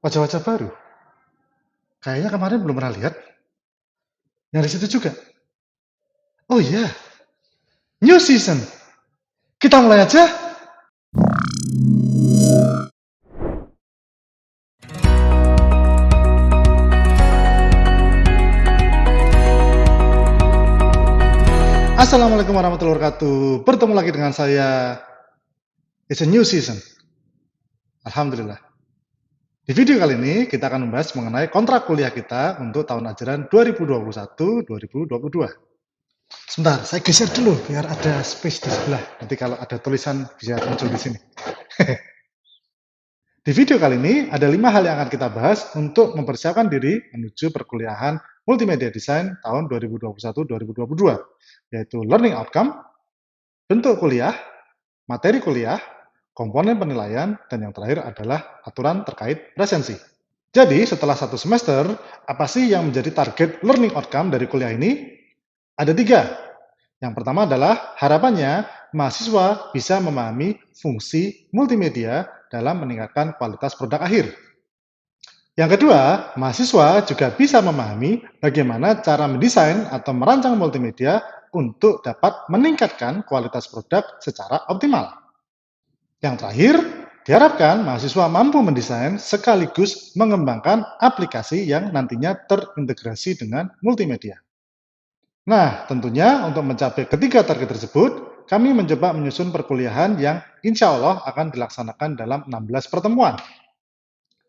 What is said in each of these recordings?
Wajah-wajah baru? Kayaknya kemarin belum pernah lihat. Yang di situ juga. Oh iya, new season. Kita mulai aja. Assalamualaikum warahmatullahi wabarakatuh. Bertemu lagi dengan saya. It's a new season. Alhamdulillah. Di video kali ini kita akan membahas mengenai kontrak kuliah kita untuk tahun ajaran 2021-2022. Sebentar, saya geser dulu biar ada space di sebelah. Nanti kalau ada tulisan bisa muncul di sini. Di video kali ini ada 5 hal yang akan kita bahas untuk mempersiapkan diri menuju perkuliahan Multimedia Design tahun 2021-2022, yaitu learning outcome, bentuk kuliah, materi kuliah, komponen penilaian, dan yang terakhir adalah aturan terkait presensi. Jadi, setelah 1 semester, apa sih yang menjadi target learning outcome dari kuliah ini? Ada 3. Yang pertama adalah harapannya mahasiswa bisa memahami fungsi multimedia dalam meningkatkan kualitas produk akhir. Yang kedua, mahasiswa juga bisa memahami bagaimana cara mendesain atau merancang multimedia untuk dapat meningkatkan kualitas produk secara optimal. Yang terakhir, diharapkan mahasiswa mampu mendesain sekaligus mengembangkan aplikasi yang nantinya terintegrasi dengan multimedia. Nah, tentunya untuk mencapai ketiga target tersebut, kami mencoba menyusun perkuliahan yang insya Allah akan dilaksanakan dalam 16 pertemuan.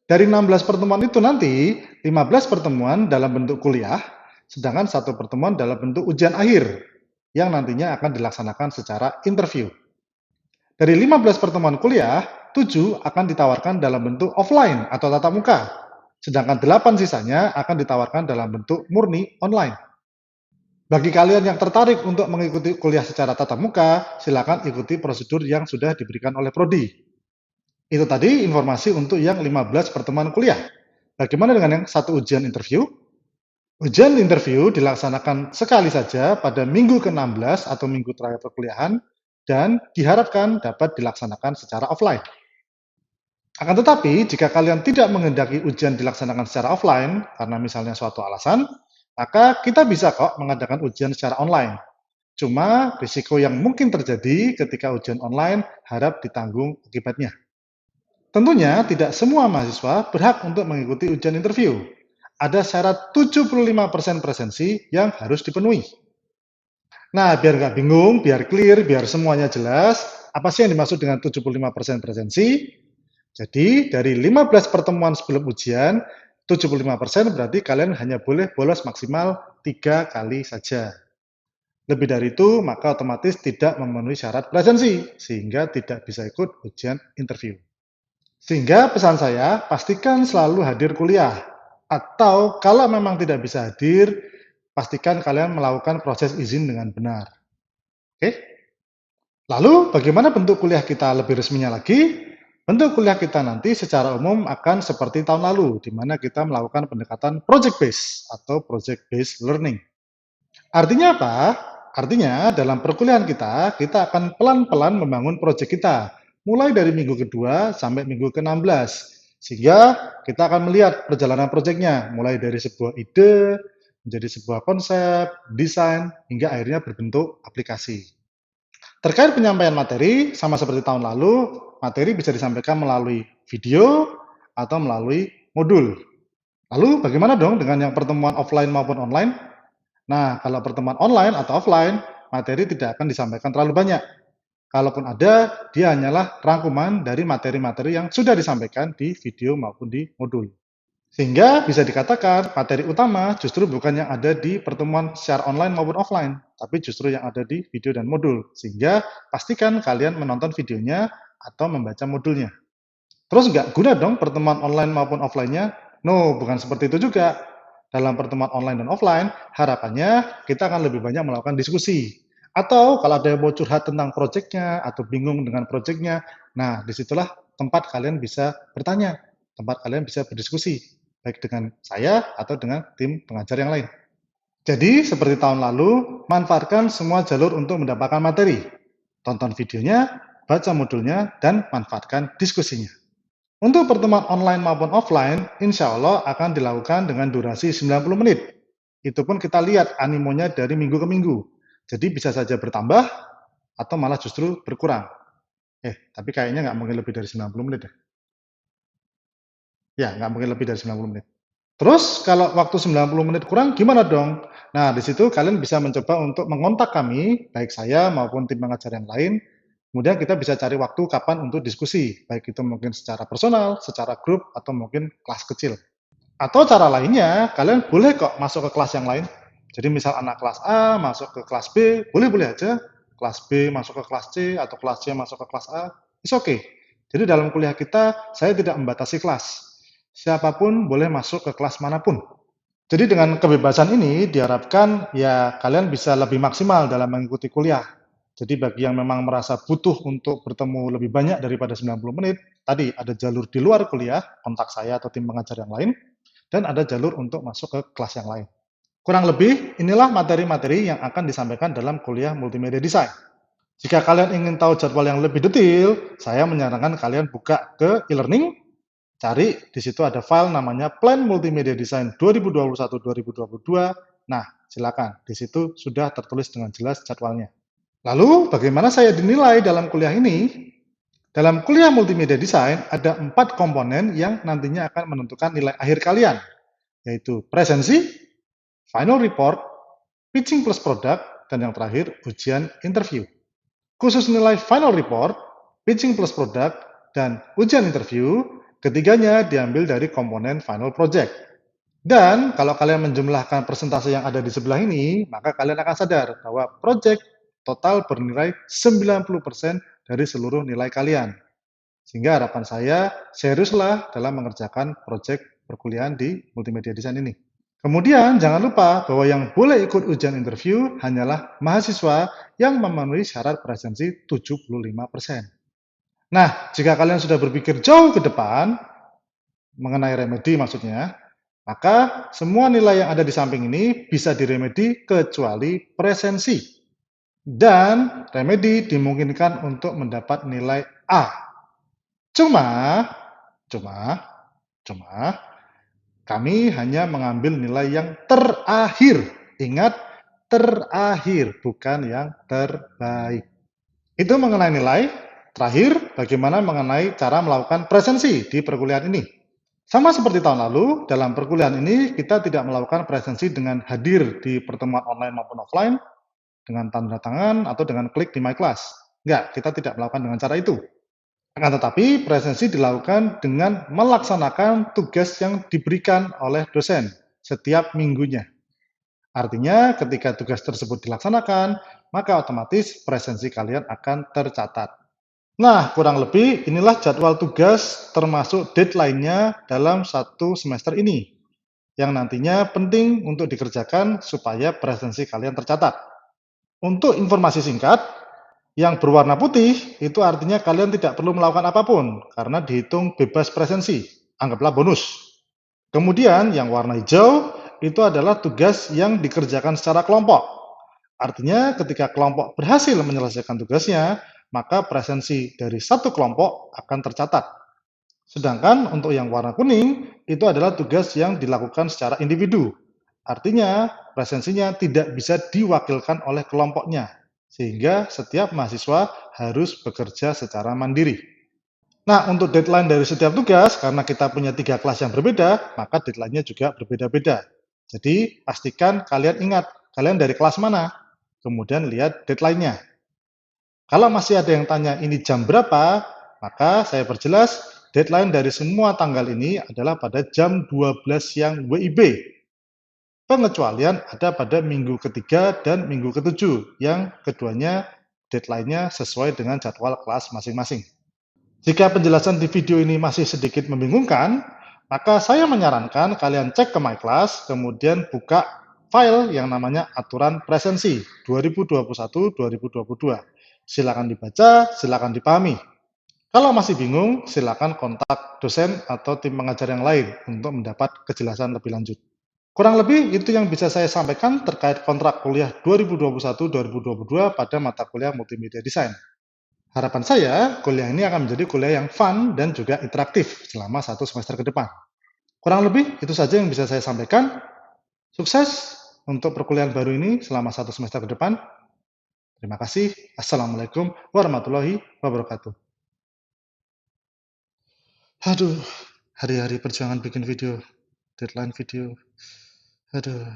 Dari 16 pertemuan itu nanti, 15 pertemuan dalam bentuk kuliah, sedangkan 1 pertemuan dalam bentuk ujian akhir, yang nantinya akan dilaksanakan secara interview. Dari 15 pertemuan kuliah, 7 akan ditawarkan dalam bentuk offline atau tatap muka, sedangkan 8 sisanya akan ditawarkan dalam bentuk murni online. Bagi kalian yang tertarik untuk mengikuti kuliah secara tatap muka, silakan ikuti prosedur yang sudah diberikan oleh Prodi. Itu tadi informasi untuk yang 15 pertemuan kuliah. Bagaimana dengan yang 1 ujian interview? Ujian interview dilaksanakan sekali saja pada minggu ke-16 atau minggu terakhir perkuliahan dan diharapkan dapat dilaksanakan secara offline. Akan tetapi, jika kalian tidak menghendaki ujian dilaksanakan secara offline, karena misalnya suatu alasan, maka kita bisa kok mengadakan ujian secara online. Cuma risiko yang mungkin terjadi ketika ujian online harap ditanggung akibatnya. Tentunya tidak semua mahasiswa berhak untuk mengikuti ujian interview. Ada syarat 75% presensi yang harus dipenuhi. Nah, biar nggak bingung, biar clear, biar semuanya jelas, apa sih yang dimaksud dengan 75% presensi? Jadi, dari 15 pertemuan sebelum ujian, 75% berarti kalian hanya boleh bolos maksimal 3 kali saja. Lebih dari itu, maka otomatis tidak memenuhi syarat presensi, sehingga tidak bisa ikut ujian interview. Sehingga pesan saya, pastikan selalu hadir kuliah. Atau kalau memang tidak bisa hadir, pastikan kalian melakukan proses izin dengan benar. Oke? Lalu, bagaimana bentuk kuliah kita lebih resminya lagi? Bentuk kuliah kita nanti secara umum akan seperti tahun lalu, di mana kita melakukan pendekatan project based atau project based learning. Artinya apa? Artinya dalam perkuliahan kita akan pelan-pelan membangun proyek kita, mulai dari minggu kedua sampai minggu ke-16. Sehingga kita akan melihat perjalanan proyeknya, mulai dari sebuah ide, menjadi sebuah konsep, desain, hingga akhirnya berbentuk aplikasi. Terkait penyampaian materi, sama seperti tahun lalu, materi bisa disampaikan melalui video atau melalui modul. Lalu bagaimana dong dengan yang pertemuan offline maupun online? Nah, kalau pertemuan online atau offline, materi tidak akan disampaikan terlalu banyak. Kalaupun ada, dia hanyalah rangkuman dari materi-materi yang sudah disampaikan di video maupun di modul. Sehingga bisa dikatakan materi utama justru bukan yang ada di pertemuan secara online maupun offline, tapi justru yang ada di video dan modul. Sehingga pastikan kalian menonton videonya atau membaca modulnya. Terus nggak guna dong pertemuan online maupun offline-nya? No, bukan seperti itu juga. Dalam pertemuan online dan offline, harapannya kita akan lebih banyak melakukan diskusi. Atau kalau ada yang mau curhat tentang proyeknya atau bingung dengan proyeknya, nah disitulah tempat kalian bisa bertanya, tempat kalian bisa berdiskusi, baik dengan saya atau dengan tim pengajar yang lain. Jadi, seperti tahun lalu, manfaatkan semua jalur untuk mendapatkan materi. Tonton videonya, baca modulnya, dan manfaatkan diskusinya. Untuk pertemuan online maupun offline, insya Allah akan dilakukan dengan durasi 90 menit. Itu pun kita lihat animonya dari minggu ke minggu. Jadi bisa saja bertambah atau malah justru berkurang. Tapi kayaknya nggak mungkin lebih dari 90 menit ya. Ya, nggak mungkin lebih dari 90 menit. Terus kalau waktu 90 menit kurang gimana dong? Nah, di situ kalian bisa mencoba untuk mengontak kami, baik saya maupun tim pengajar yang lain. Kemudian kita bisa cari waktu kapan untuk diskusi, baik itu mungkin secara personal, secara grup, atau mungkin kelas kecil. Atau cara lainnya, kalian boleh kok masuk ke kelas yang lain. Jadi misal anak kelas A masuk ke kelas B, boleh-boleh aja. Kelas B masuk ke kelas C, atau kelas C masuk ke kelas A, it's okay. Jadi dalam kuliah kita, saya tidak membatasi kelas. Siapapun boleh masuk ke kelas manapun. Jadi dengan kebebasan ini diharapkan ya kalian bisa lebih maksimal dalam mengikuti kuliah. Jadi bagi yang memang merasa butuh untuk bertemu lebih banyak daripada 90 menit, tadi ada jalur di luar kuliah, kontak saya atau tim pengajar yang lain, dan ada jalur untuk masuk ke kelas yang lain. Kurang lebih, inilah materi-materi yang akan disampaikan dalam kuliah multimedia design. Jika kalian ingin tahu jadwal yang lebih detail, saya menyarankan kalian buka ke e-learning, cari di situ ada file namanya Plan Multimedia Design 2021-2022. Nah, silakan. Di situ sudah tertulis dengan jelas jadwalnya. Lalu, bagaimana saya dinilai dalam kuliah ini? Dalam kuliah multimedia design, ada 4 komponen yang nantinya akan menentukan nilai akhir kalian, yaitu presensi, final report, pitching plus product, dan yang terakhir, ujian interview. Khusus nilai final report, pitching plus product, dan ujian interview, ketiganya diambil dari komponen final project. Dan kalau kalian menjumlahkan persentase yang ada di sebelah ini, maka kalian akan sadar bahwa project total bernilai 90% dari seluruh nilai kalian. Sehingga harapan saya seriuslah dalam mengerjakan project perkuliahan di multimedia design ini. Kemudian jangan lupa bahwa yang boleh ikut ujian interview hanyalah mahasiswa yang memenuhi syarat presensi 75%. Nah, jika kalian sudah berpikir jauh ke depan, mengenai remedi maksudnya, maka semua nilai yang ada di samping ini bisa diremedi kecuali presensi. Dan remedi dimungkinkan untuk mendapat nilai A. Cuma, cuma, cuma, kami hanya mengambil nilai yang terakhir. Ingat, terakhir, bukan yang terbaik. Itu mengenai nilai. Terakhir, bagaimana mengenai cara melakukan presensi di perkuliahan ini. Sama seperti tahun lalu, dalam perkuliahan ini kita tidak melakukan presensi dengan hadir di pertemuan online maupun offline, dengan tanda tangan atau dengan klik di My Class. Enggak, kita tidak melakukan dengan cara itu. Akan tetapi, presensi dilakukan dengan melaksanakan tugas yang diberikan oleh dosen setiap minggunya. Artinya, ketika tugas tersebut dilaksanakan, maka otomatis presensi kalian akan tercatat. Nah, kurang lebih inilah jadwal tugas termasuk deadline-nya dalam satu semester ini, yang nantinya penting untuk dikerjakan supaya presensi kalian tercatat. Untuk informasi singkat, yang berwarna putih itu artinya kalian tidak perlu melakukan apapun karena dihitung bebas presensi, anggaplah bonus. Kemudian yang warna hijau itu adalah tugas yang dikerjakan secara kelompok. Artinya ketika kelompok berhasil menyelesaikan tugasnya, maka presensi dari satu kelompok akan tercatat. Sedangkan untuk yang warna kuning, itu adalah tugas yang dilakukan secara individu. Artinya, presensinya tidak bisa diwakilkan oleh kelompoknya, sehingga setiap mahasiswa harus bekerja secara mandiri. Nah, untuk deadline dari setiap tugas, karena kita punya 3 kelas yang berbeda, maka deadline-nya juga berbeda-beda. Jadi, pastikan kalian ingat, kalian dari kelas mana, kemudian lihat deadline-nya. Kalau masih ada yang tanya ini jam berapa, maka saya perjelas deadline dari semua tanggal ini adalah pada jam 12 siang WIB. Pengecualian ada pada minggu ketiga dan minggu ketujuh, yang keduanya deadline-nya sesuai dengan jadwal kelas masing-masing. Jika penjelasan di video ini masih sedikit membingungkan, maka saya menyarankan kalian cek ke My Class, kemudian buka file yang namanya aturan presensi 2021-2022. Silakan dibaca, silakan dipahami. Kalau masih bingung, silakan kontak dosen atau tim pengajar yang lain untuk mendapat kejelasan lebih lanjut. Kurang lebih itu yang bisa saya sampaikan terkait kontrak kuliah 2021-2022 pada mata kuliah Multimedia Design. Harapan saya, kuliah ini akan menjadi kuliah yang fun dan juga interaktif selama 1 semester ke depan. Kurang lebih itu saja yang bisa saya sampaikan. Sukses untuk perkuliahan baru ini selama 1 semester ke depan. Terima kasih. Assalamualaikum warahmatullahi wabarakatuh. Aduh, hari-hari perjuangan bikin video, deadline video. Aduh.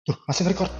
Tuh, masih nge-record.